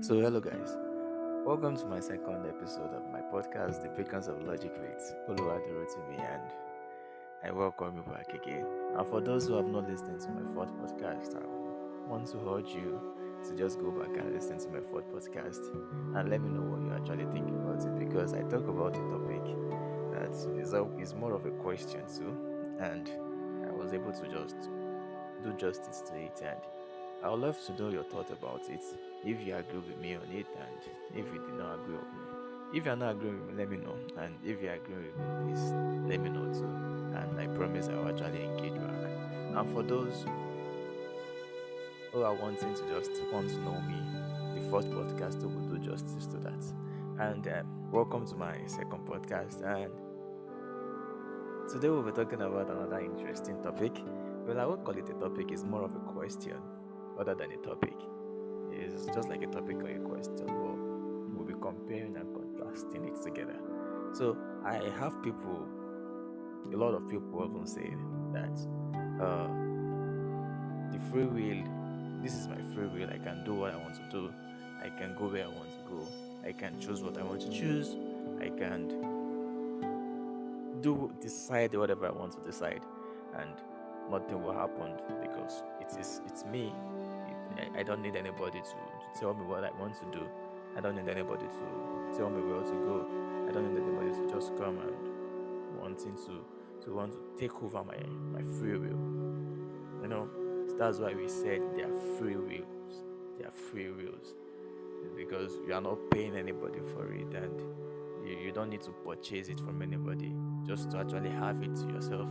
So, hello guys, welcome to my second episode of my podcast, The Beacons of Logic with Oluwadurotimi, and I welcome you back again. And for those who have not listened to my fourth podcast, I want to urge you to just go back and listen to my fourth podcast and let me know what you actually think about it, because I talk about a topic that is more of a question too, and I was able to just do justice to it, and I would love to know your thought about it. If you agree with me on it, and if you do not agree with me. If you're not agreeing with me, let me know. And if you agree with me, please let me know too. And I promise I will actually engage back. And for those who are wanting to just want to know me, the first podcast will do justice to that. And welcome to my second podcast. And today we'll be talking about another interesting topic. Well, I won't call it a topic, it's more of a question other than a topic. It's just like a topic or a question, but we'll be comparing and contrasting it together. So I have people, a lot of people often say that uh, the free will, this is my free will. I can do what I want to do. I can go where I want to go. I can choose what I want to choose. I can decide whatever I want to decide, and nothing will happen because it's me. I don't need anybody to tell me what I want to do. I don't need anybody to tell me where to go. I don't need anybody to just come and wanting to want to take over my free will. You know, that's why we said they are free wills. They are free wills. It's because you are not paying anybody for it, and you don't need to purchase it from anybody just to actually have it to yourself.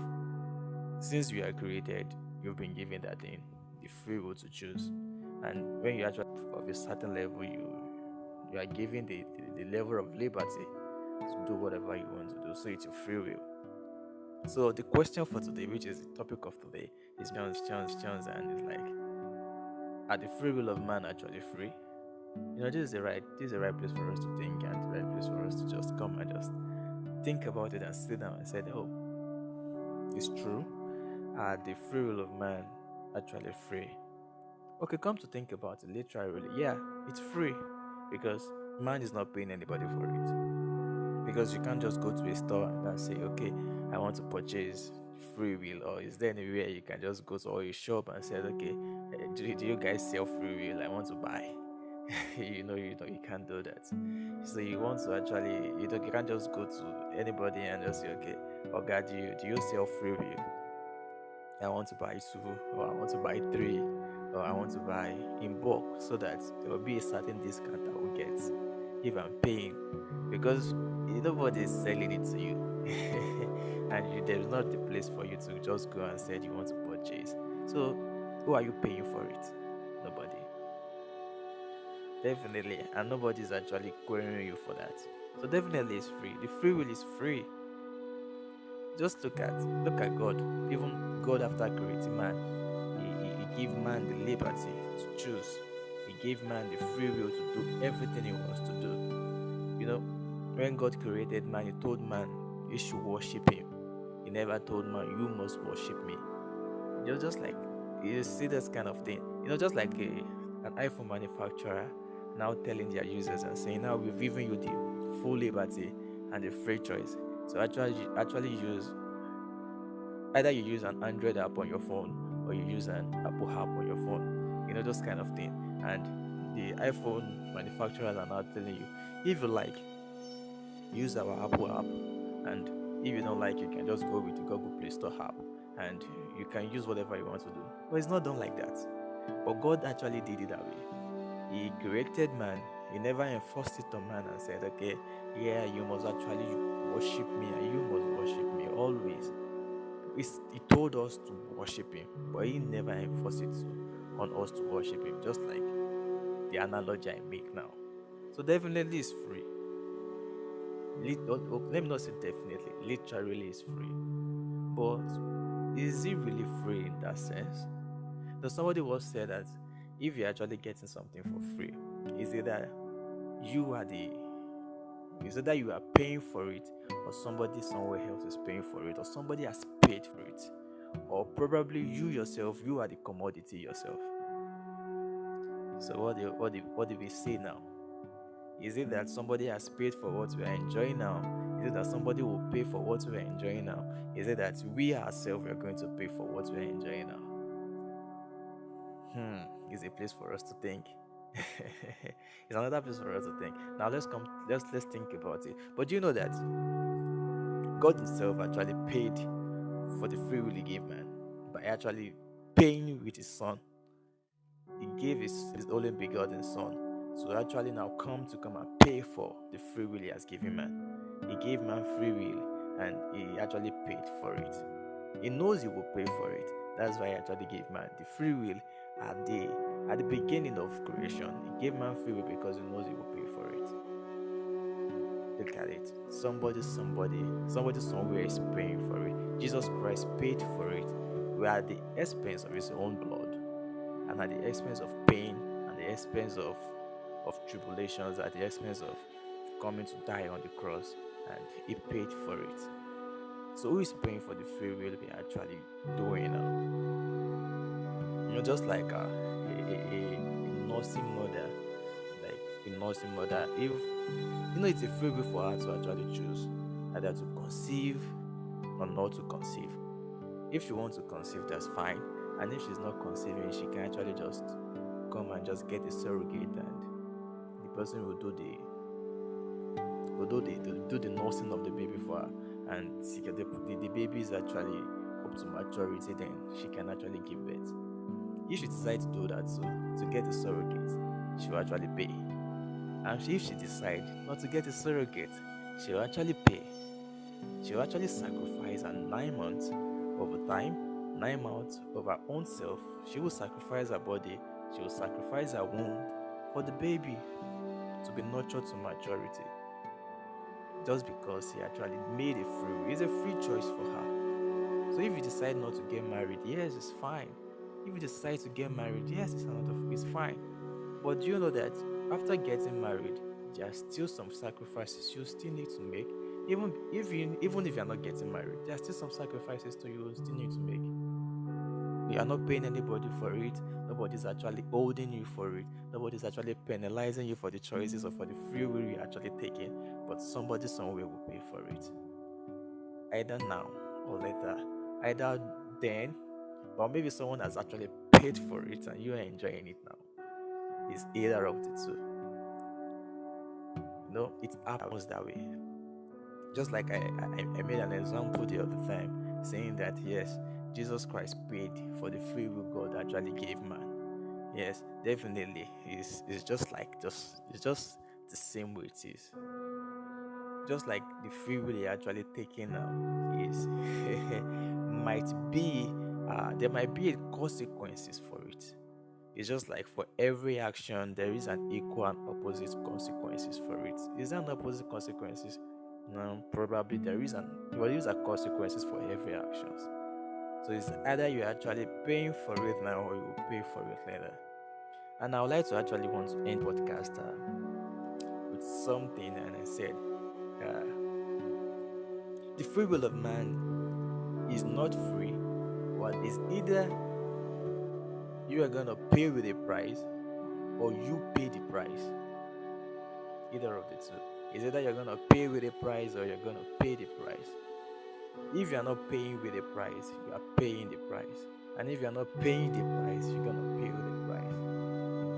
Since you are created, you've been given that thing, the free will to choose. And when you actually of a certain level, you are given the level of liberty to do whatever you want to do. So it's your free will. So the question for today, which is the topic of today, is chance, and it's like, are the free will of man actually free? This is the right place for us to think, and the right place for us to just come and just think about it and sit down and say, oh, it's true. Are the free will of man actually free? Okay, come to think about it, literally, yeah, it's free because man is not paying anybody for it. Because you can't just go to a store and say, okay, I want to purchase free will, or is there anywhere you can just go to or a shop and say, okay, do you guys sell free will? I want to buy. You can't do that. So you want to actually, you can't just go to anybody and just say, okay, oh God, do you sell free will? I want to buy two, or I want to buy three, or I want to buy in bulk, so that there will be a certain discount I will get if I'm paying, because nobody is selling it to you, and there is not the place for you to just go and say you want to purchase. So, who are you paying for it? Nobody, definitely, and nobody is actually querying you for that. So definitely, it's free. The free will is free. Just look at God. Even God, after creating man, he gave man the liberty to choose. He gave man the free will to do everything he wants to do. You know, when God created man, he told man he should worship him. He never told man you must worship me. Just like you see this kind of thing. Just like an iPhone manufacturer now telling their users and saying, now we've given you the full liberty and the free choice. So actually use, either you use an Android app on your phone or you use an Apple app on your phone. Those kind of thing. And the iPhone manufacturers are now telling you, if you like, use our Apple app, and if you don't like, you can just go with the Google Play Store app, and you can use whatever you want to do. But it's not done like that. But God actually did it that way. He created man. He never enforced it on man and said, okay, yeah, you must actually worship me, and you must worship me always. He told us to worship him, but he never enforced it on us to worship him, just like the analogy I make now. So definitely it's free. Let me not say definitely, literally it's free. But is it really free in that sense? Now, somebody once said that if you're actually getting something for free, is it that you are the is it that you are paying for it, or somebody somewhere else is paying for it, or somebody has paid for it, or probably you yourself, you are the commodity yourself. So what do we see now? Is it that somebody has paid for what we are enjoying now? Is it that somebody will pay for what we are enjoying now? Is it that we ourselves are going to pay for what we are enjoying now? Is a place for us to think. It's another place for us to think. Now let's think about it. But do you know that God Himself actually paid for the free will He gave man by actually paying with His Son. He gave his only begotten Son to actually now come and pay for the free will He has given man. He gave man free will and He actually paid for it. He knows He will pay for it. That's why He actually gave man the free will at the beginning of creation. He gave man free will because He knows He will pay for it. Look at it. Somebody somewhere is paying for it. Jesus Christ paid for it. We are at the expense of His own blood, and at the expense of pain, and the expense of tribulations, at the expense of coming to die on the cross, and He paid for it. So who is paying for the free will we are actually doing now? Just like a nursing mother, like a nursing mother, if it's a free will for her to actually choose either to conceive or not to conceive. If she wants to conceive, that's fine. And if she's not conceiving, she can actually just come and just get a surrogate, and the person will do the nursing of the baby for her. And the baby is actually up to maturity, then she can actually give birth. If she decides to do that, so to get a surrogate, she will actually pay. And if she decides not to get a surrogate, she will actually pay. She will actually sacrifice her 9 months of her time, 9 months of her own self. She will sacrifice her body, she will sacrifice her womb for the baby to be nurtured to maturity. Just because He actually made a free will. It's a free choice for her. So if you decide not to get married, yes, it's fine. If you decide to get married, yes, it's fine. But do you know that after getting married, there are still some sacrifices you still need to make? Even if you're not getting married, there are still some sacrifices you still need to make. You are not paying anybody for it. Nobody's actually holding you for it. Nobody's actually penalizing you for the choices or for the free will you're actually taking. But somebody somewhere will pay for it. Either now or later. Either then, or maybe someone has actually paid for it and you are enjoying it now. It's either of the two. It happens that way. Just like I made an example the other time, saying that yes, Jesus Christ paid for the free will God actually gave man. Yes, definitely, it's just the same way it is. Just like the free will He actually taking now is there might be consequences for it. It's just like for every action, there is an equal and opposite consequences for it. Is there an opposite consequences? No, probably there is a consequences for every actions. So it's either you're actually paying for it now or you will pay for it later. And I would like to actually want to end podcast with something, and I said, the free will of man is not free, but it's either you are gonna pay with a price or you pay the price. Either of the two. It's either you're gonna pay with a price or you're gonna pay the price. If you're not paying with a price, you are paying the price. And if you're not paying the price, you're gonna pay with the price.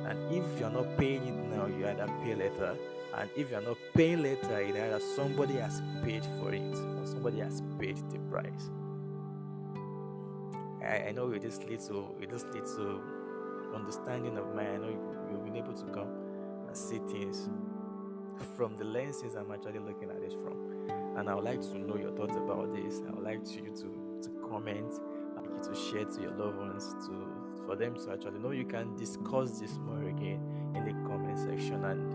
And if you're not paying it now, you either pay later. And if you're not paying later, either somebody has paid for it or somebody has paid the price. I know with this little understanding of mine, I know you've been able to come and see things from the lenses I'm actually looking at it from. And I would like to know your thoughts about this. I would like you to comment. I'd like you to share to your loved ones for them to actually know. You can discuss this more again in the comment section, and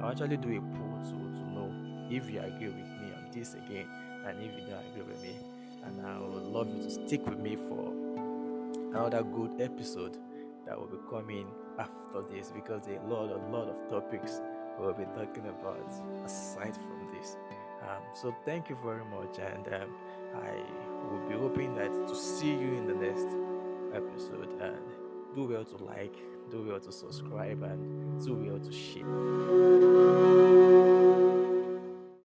I'll actually do a poll to know if you agree with me on this again, and if you don't agree with me. And I would love you to stick with me for another good episode that will be coming after this, because there are a lot of topics we'll be talking about aside from this. So thank you very much, and I will be hoping that to see you in the next episode. And Do well to like, do well to subscribe, and do well to share.